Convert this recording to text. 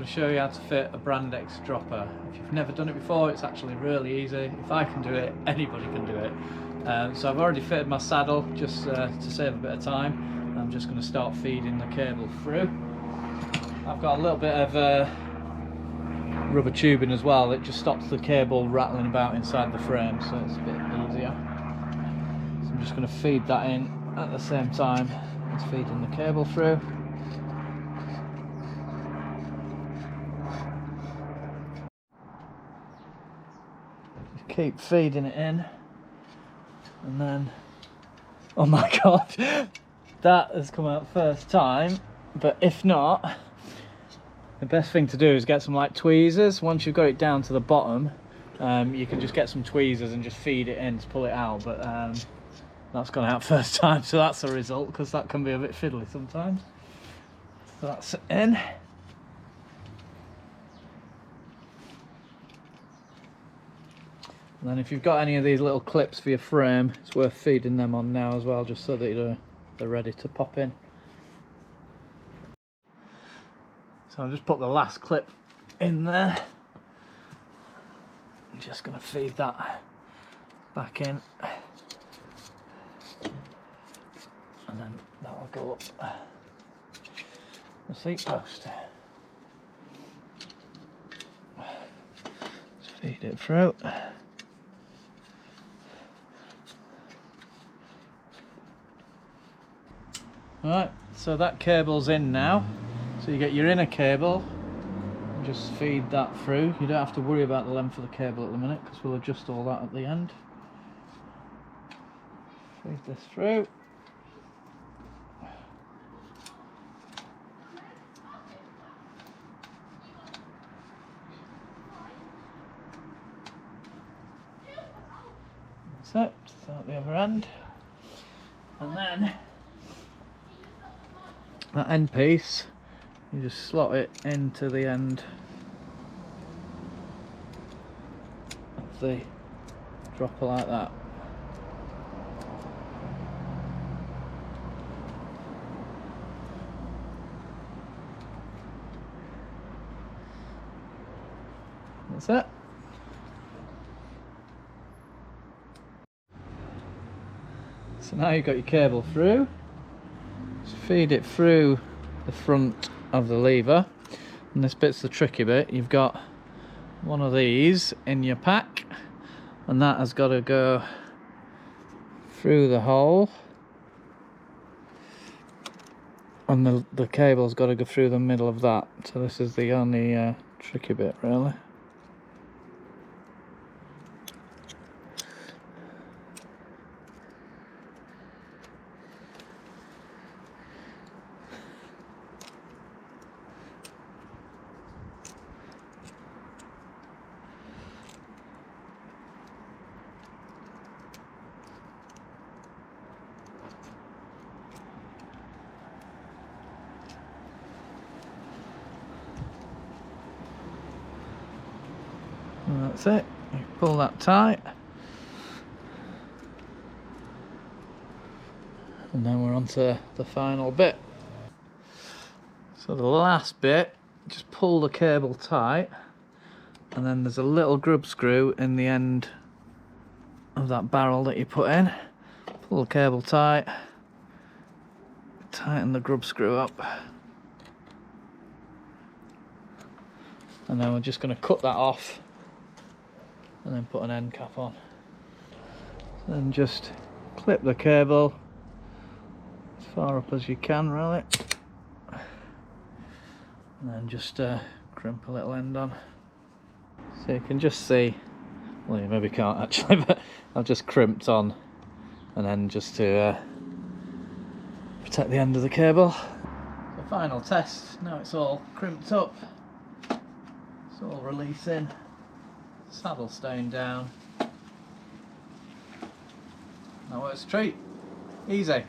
show you how to fit a brand X dropper. If you've never done it before, it's actually really easy. If I can do it, anybody can do it. So I've already fitted my saddle just to save a bit of time. I'm just going to start feeding the cable through. I've got a little bit of rubber tubing as well. It just stops the cable rattling about inside the frame, so it's a bit easier. So I'm just going to feed that in at the same time as feeding the cable through. Keep feeding it in, and then, oh my god, that has come out first time. But if not, the best thing to do is get some like tweezers. Once you've got it down to the bottom, you can just get some tweezers and just feed it in to pull it out. But that's gone out first time, so that's a result, because that can be a bit fiddly sometimes. So that's in. And then if you've got any of these little clips for your frame, it's worth feeding them on now as well, just so that they're ready to pop in. So I'll just put the last clip in there. I'm just going to feed that back in. And then that will go up the seat post. Just feed it through. Right, so that cable's in now. So you get your inner cable and just feed that through. You don't have to worry about the length of the cable at the minute, because we'll adjust all that at the end. Feed this through. That's it, start the other end. And then that end piece, you just slot it into the end of the dropper like that. That's it. So now you've got your cable through. Just feed it through the front of the lever, and this bit's the tricky bit. You've got one of these in your pack, and that has got to go through the hole, and the cable's got to go through the middle of that. So this is the only tricky bit really. And that's it. You pull that tight, and then we're on to the final bit. So the last bit, just pull the cable tight, and then there's a little grub screw in the end of that barrel that you put in. Pull the cable tight, tighten the grub screw up, and then we're just going to cut that off and then put an end cap on. Then just clip the cable as far up as you can, really, and then just crimp a little end on. So you can just see, well, you maybe can't actually, but I've just crimped on an end just to protect the end of the cable. So final test, now it's all crimped up, it's all releasing, saddle staying down. That works a treat, easy.